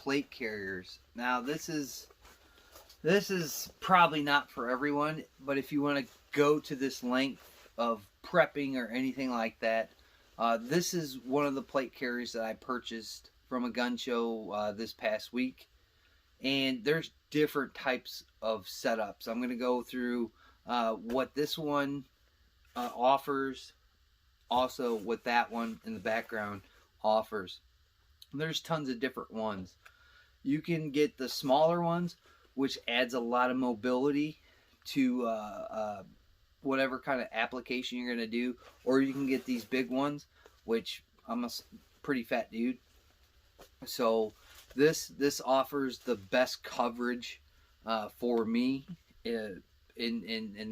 plate carriers. Now this is probably not for everyone, but if you want to go to this length of prepping or anything like that, this is one of the plate carriers that I purchased from a gun show this past week. And there's different types of setups. I'm going to go through what this one offers, also what that one in the background offers. There's tons of different ones. You can get the smaller ones, which adds a lot of mobility to whatever kind of application you're going to do, or you can get these big ones, which I'm a pretty fat dude, so this offers the best coverage for me in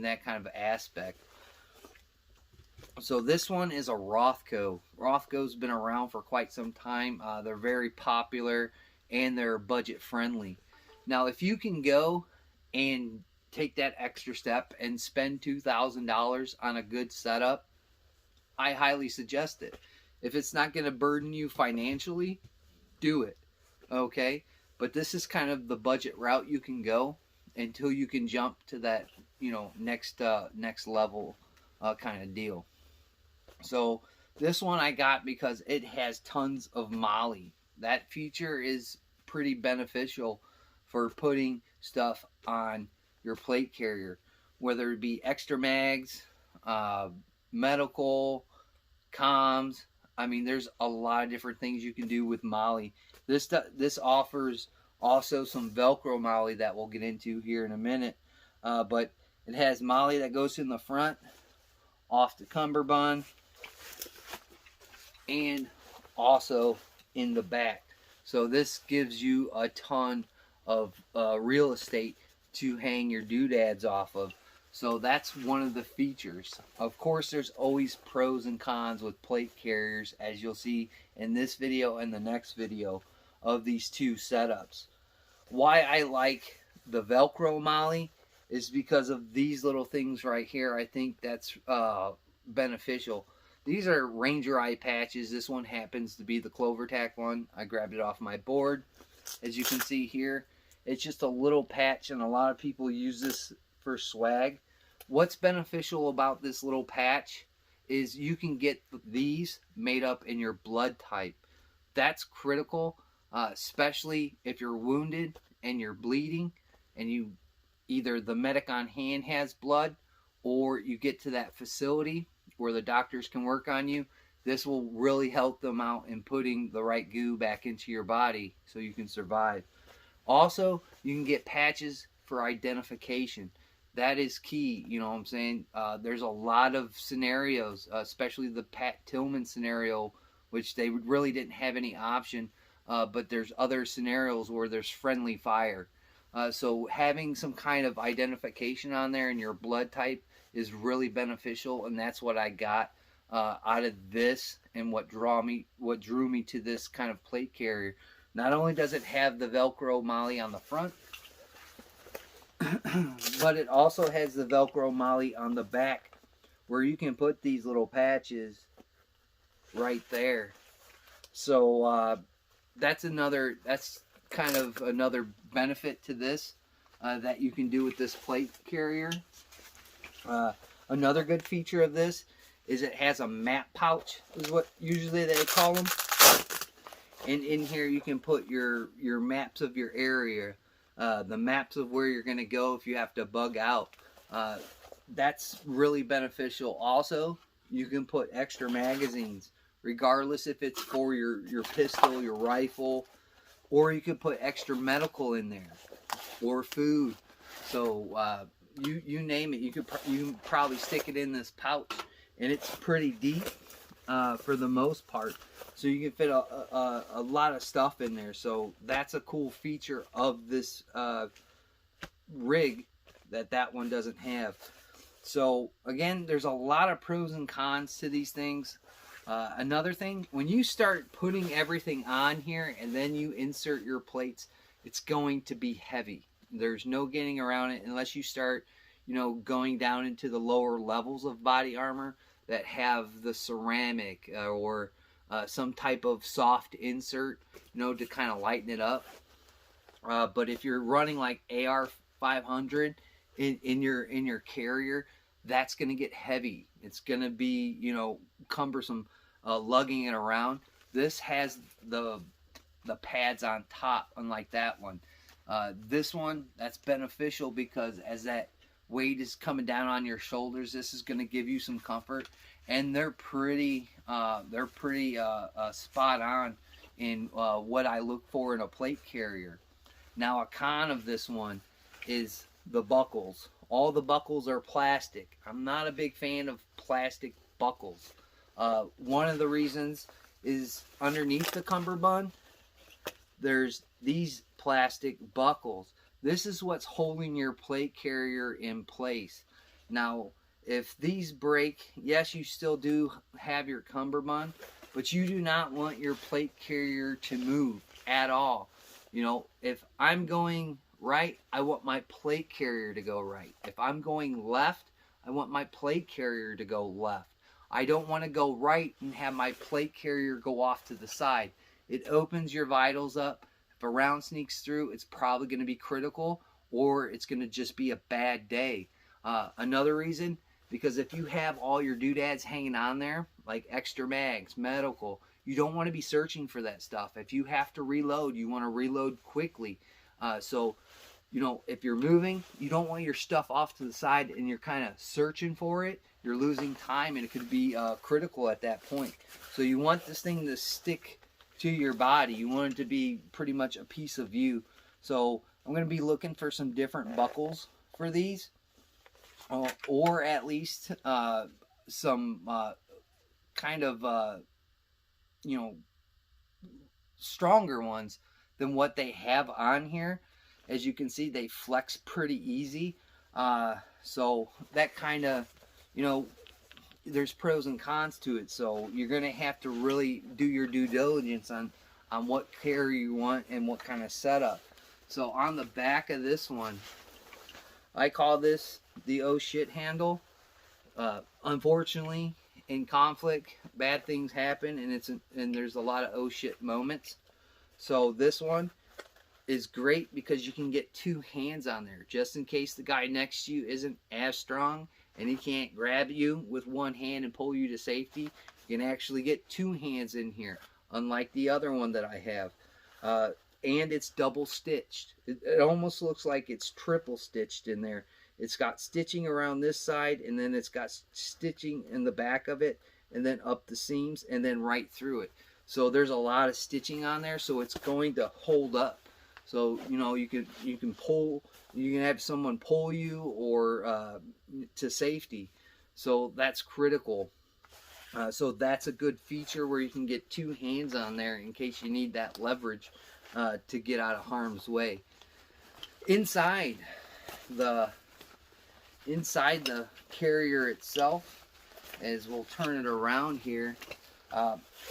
that kind of aspect. So this one is a Rothco. Rothco's been around for quite some time. They're very popular and they're budget friendly. Now, if you can go and take that extra step and spend $2,000 on a good setup, I highly suggest it. If it's not going to burden you financially, do it. Okay? But this is kind of the budget route you can go until you can jump to that, next level kind of deal. So this one I got because it has tons of MOLLE. That feature is pretty beneficial for putting stuff on your plate carrier, whether it be extra mags, medical, comms. I mean, there's a lot of different things you can do with MOLLE. This offers also some Velcro MOLLE that we'll get into here in a minute. But it has MOLLE that goes in the front, off the cummerbund, and also in the back. So this gives you a ton of real estate to hang your doodads off of. So that's one of the features. Of course, there's always pros and cons with plate carriers, as you'll see in this video and the next video of these two setups. Why I like the Velcro MOLLE is because of these little things right here. I think that's beneficial. These are Ranger eye patches. This one happens to be the Clover Tack one. I grabbed it off my board. As you can see here, it's just a little patch, and a lot of people use this for swag. What's beneficial about this little patch is you can get these made up in your blood type. That's critical, especially if you're wounded and you're bleeding, and you either the medic on hand has blood, or you get to that facility where the doctors can work on you. This will really help them out in putting the right goo back into your body so you can survive. Also, you can get patches for identification. That is key, you know what I'm saying? There's a lot of scenarios, especially the Pat Tillman scenario, which they really didn't have any option, but there's other scenarios where there's friendly fire. So having some kind of identification on there in your blood type is really beneficial, and that's what I got out of this, and what drew me to this kind of plate carrier. Not only does it have the Velcro MOLLE on the front, but it also has the Velcro MOLLE on the back, where you can put these little patches right there. So that's kind of another benefit to this that you can do with this plate carrier. Another good feature of this is it has a map pouch, is what usually they call them. And in here you can put your maps of your area, the maps of where you're going to go if you have to bug out. That's really beneficial. Also, you can put extra magazines, regardless if it's for your pistol, your rifle, or you can put extra medical in there, or food. So you name it, you can probably stick it in this pouch, and it's pretty deep for the most part. So you can fit a lot of stuff in there. So that's a cool feature of this rig that one doesn't have. So again, there's a lot of pros and cons to these things. Another thing, when you start putting everything on here and then you insert your plates, it's going to be heavy. There's no getting around it unless you start, going down into the lower levels of body armor that have the ceramic or some type of soft insert, you know, to kind of lighten it up. But if you're running like AR 500 in your carrier, that's going to get heavy. It's going to be, you know, cumbersome lugging it around. This has the pads on top, unlike that one. This one, that's beneficial because as that weight is coming down on your shoulders, this is going to give you some comfort, and they're pretty spot on in what I look for in a plate carrier. Now, a con of this one is the buckles. All the buckles are plastic. I'm not a big fan of plastic buckles. One of the reasons is underneath the cummerbund, there's these plastic buckles. This is what's holding your plate carrier in place. Now, if these break, yes, you still do have your cummerbund, but you do not want your plate carrier to move at all. You know, if I'm going right, I want my plate carrier to go right. If I'm going left, I want my plate carrier to go left. I don't want to go right and have my plate carrier go off to the side. It opens your vitals up. If a round sneaks through, it's probably going to be critical, or it's going to just be a bad day. Another reason, because if you have all your doodads hanging on there, like extra mags, medical, you don't want to be searching for that stuff. If you have to reload, you want to reload quickly. So, you know, if you're moving, you don't want your stuff off to the side and you're kind of searching for it. You're losing time, and it could be critical at that point. So you want this thing to stick to your body. You want it to be pretty much a piece of you. So I'm going to be looking for some different buckles for these, or at least some kind of you know, stronger ones than what they have on here. As you can see, they flex pretty easy. So that kind of, you know, there's pros and cons to it. So you're going to have to really do your due diligence on what carrier you want and what kind of setup. So on the back of this one, I call this the oh shit handle. Unfortunately, in conflict, bad things happen, and there's a lot of oh shit moments. So this one is great because you can get two hands on there, just in case the guy next to you isn't as strong and he can't grab you with one hand and pull you to safety. You can actually get two hands in here, unlike the other one that I have. And it's double stitched. It almost looks like it's triple stitched in there. It's got stitching around this side, and then it's got stitching in the back of it, and then up the seams, and then right through it. So there's a lot of stitching on there, so it's going to hold up. So, you know, you can pull, you can have someone pull you or to safety. So that's critical. So that's a good feature where you can get two hands on there in case you need that leverage to get out of harm's way. Inside the carrier itself, as we'll turn it around here,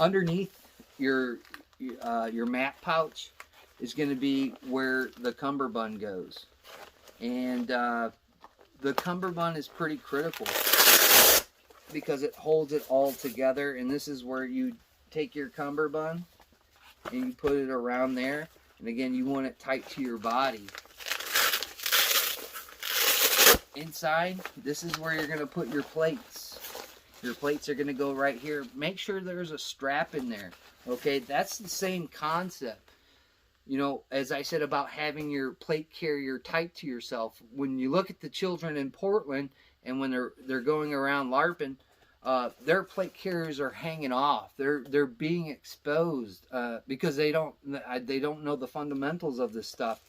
underneath your map pouch is going to be where the cummerbund goes, and the cummerbund is pretty critical because it holds it all together. And this is where you take your cummerbund and you put it around there, and again, you want it tight to your body. Inside, this is where you're going to put your plates. Your plates are going to go right here. Make sure there's a strap in there. Okay, that's the same concept. You know, as I said about having your plate carrier tight to yourself, when you look at the children in Portland and when they're going around LARPing, their plate carriers are hanging off. They're being exposed because they don't know the fundamentals of this stuff.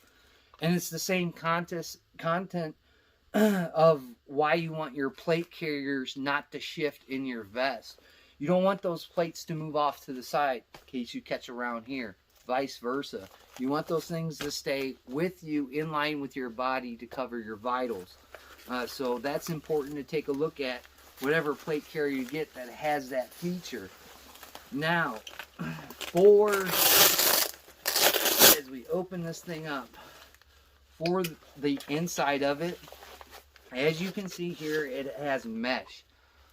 And it's the same content of why you want your plate carriers not to shift in your vest. You don't want those plates to move off to the side in case you catch around here, vice versa. You want those things to stay with you in line with your body to cover your vitals. So that's important to take a look at whatever plate carrier you get that has that feature. Now, as we open this thing up, for the inside of it, as you can see here, it has mesh.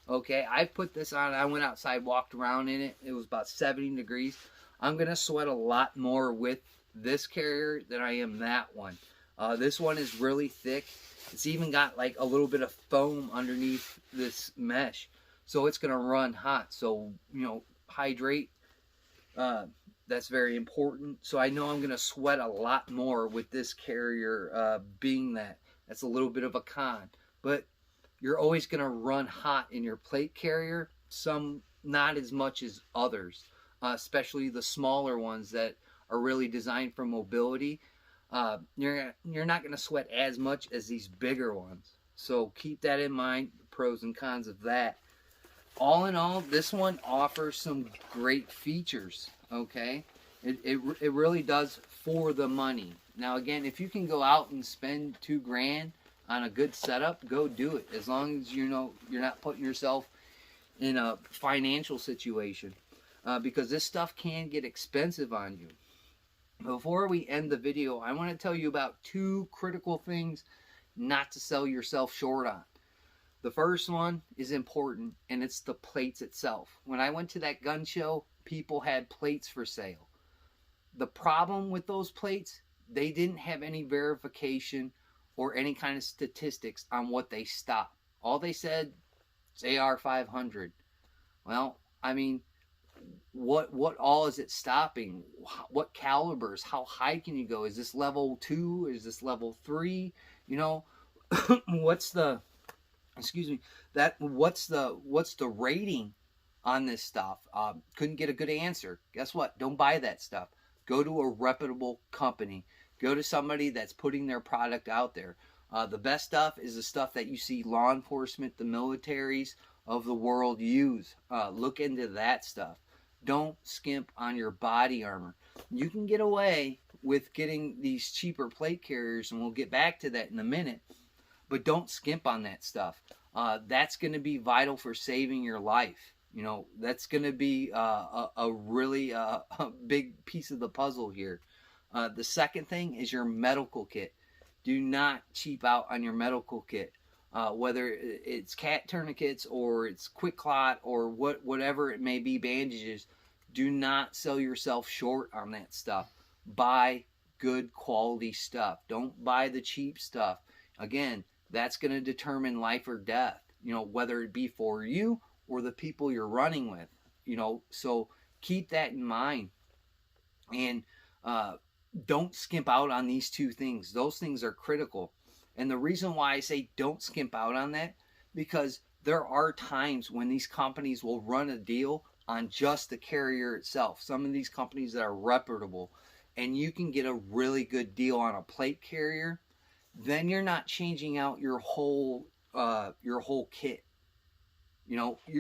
Okay, I put this on. I went outside, walked around in it. It was about 70 degrees. I'm gonna sweat a lot more with this carrier than I am that one. This one is really thick. It's even got like a little bit of foam underneath this mesh, so it's gonna run hot. So hydrate. Uh, that's very important. So I know I'm gonna sweat a lot more with this carrier, being that that's a little bit of a con, but you're always going to run hot in your plate carrier, some not as much as others, especially the smaller ones that are really designed for mobility. You're not going to sweat as much as these bigger ones. So keep that in mind, the pros and cons of that. All in all, this one offers some great features, okay? It really does for the money. Now again, if you can go out and spend $2,000 on a good setup, go do it. As long as you're not putting yourself in a financial situation, because this stuff can get expensive on you. Before we end the video, I want to tell you about 2 critical things not to sell yourself short on. The first one is important, and it's the plates itself. When I went to that gun show, people had plates for sale. The problem with those plates, they didn't have any verification or any kind of statistics on what they stopped. All they said is AR 500. Well, I mean, what all is it stopping? What calibers? How high can you go? Is this level 2? Is this level 3? What's the what's the rating on this stuff? Couldn't get a good answer. Guess what? Don't buy that stuff. Go to a reputable company. Go to somebody that's putting their product out there. The best stuff is the stuff that you see law enforcement, the militaries of the world use. Look into that stuff. Don't skimp on your body armor. You can get away with getting these cheaper plate carriers, and we'll get back to that in a minute, but don't skimp on that stuff. That's going to be vital for saving your life. That's going to be a really a big piece of the puzzle here. The second thing is your medical kit. Do not cheap out on your medical kit. Whether it's cat tourniquets or it's quick clot or whatever it may be, bandages, do not sell yourself short on that stuff. Buy good quality stuff. Don't buy the cheap stuff. Again, that's going to determine life or death, whether it be for you or the people you're running with, so keep that in mind. And don't skimp out on these 2 things. Those things are critical. And the reason why I say don't skimp out on that, because there are times when these companies will run a deal on just the carrier itself. Some of these companies that are reputable, and you can get a really good deal on a plate carrier. Then you're not changing out your whole kit.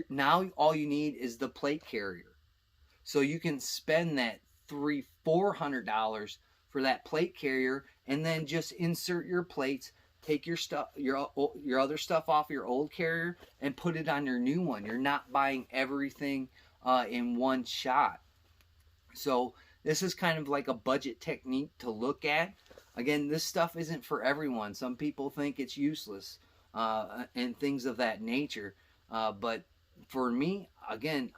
Now all you need is the plate carrier. So you can spend that $300-400 for that plate carrier, and then just insert your plates, take your stuff, your other stuff off your old carrier, and put it on your new one. You're not buying everything in one shot. So this is kind of like a budget technique to look at. Again, this stuff isn't for everyone. Some people think it's useless and things of that nature. But for me, again,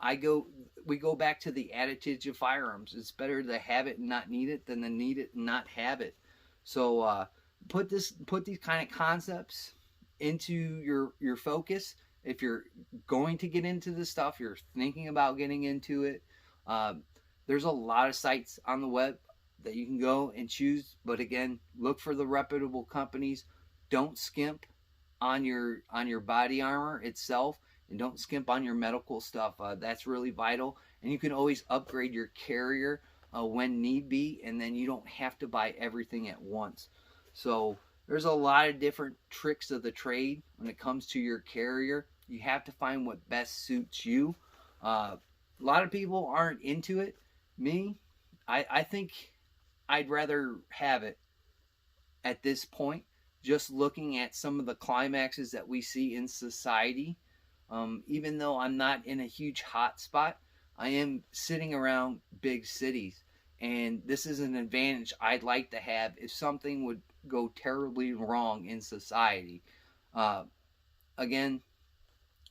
we go back to the adage of firearms. It's better to have it and not need it than to need it and not have it. So put these kind of concepts into your focus. If you're going to get into this stuff, you're thinking about getting into it. There's a lot of sites on the web that you can go and choose, but again, look for the reputable companies. Don't skimp on your body armor itself, and don't skimp on your medical stuff. That's really vital, and you can always upgrade your carrier when need be, and then you don't have to buy everything at once. So there's a lot of different tricks of the trade when it comes to your carrier. You have to find what best suits you. A lot of people aren't into it. Me, I think I'd rather have it at this point, just looking at some of the climaxes that we see in society. Even though I'm not in a huge hot spot, I am sitting around big cities, and this is an advantage I'd like to have if something would go terribly wrong in society. Again,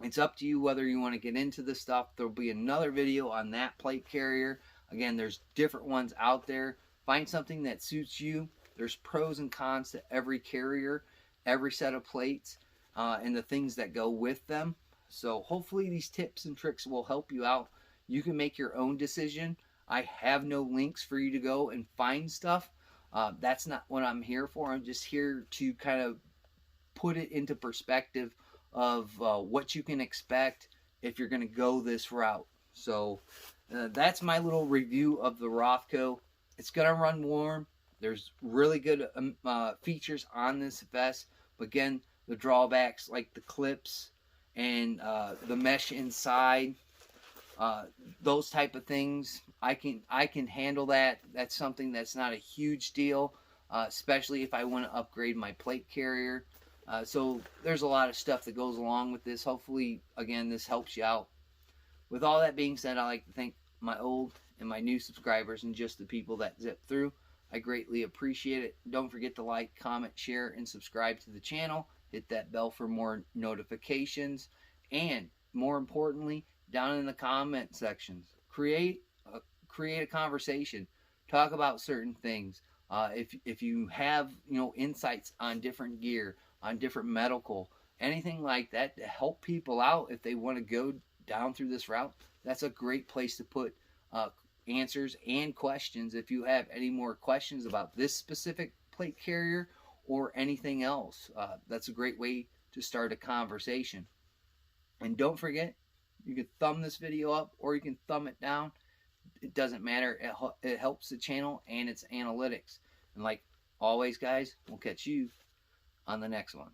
It's up to you whether you want to get into this stuff. There'll be another video on that plate carrier. Again, there's different ones out there. Find something that suits you. There's pros and cons to every carrier, every set of plates, and the things that go with them. So hopefully these tips and tricks will help you out. You can make your own decision. I have no links for you to go and find stuff. That's not what I'm here for. I'm just here to kind of put it into perspective of what you can expect if you're going to go this route. So that's my little review of the Rothco. It's going to run warm. There's really good features on this vest. But again, the drawbacks like the clips and the mesh inside, those type of things, I can handle that. That's something that's not a huge deal, especially if I want to upgrade my plate carrier. So there's a lot of stuff that goes along with this. Hopefully, again, this helps you out. With all that being said, I'd like to thank my old and my new subscribers and just the people that zip through. I greatly appreciate it. Don't forget to like, comment, share, and subscribe to the channel. Hit that bell for more notifications. And more importantly, down in the comment sections, create a conversation. Talk about certain things. If you have insights on different gear, on different medical, anything like that to help people out if they want to go down through this route, that's a great place to put answers and questions. If you have any more questions about this specific plate carrier or anything else, that's a great way to start a conversation. And don't forget, you can thumb this video up or you can thumb it down. It doesn't matter. It helps the channel and its analytics. And like always, guys, we'll catch you on the next one.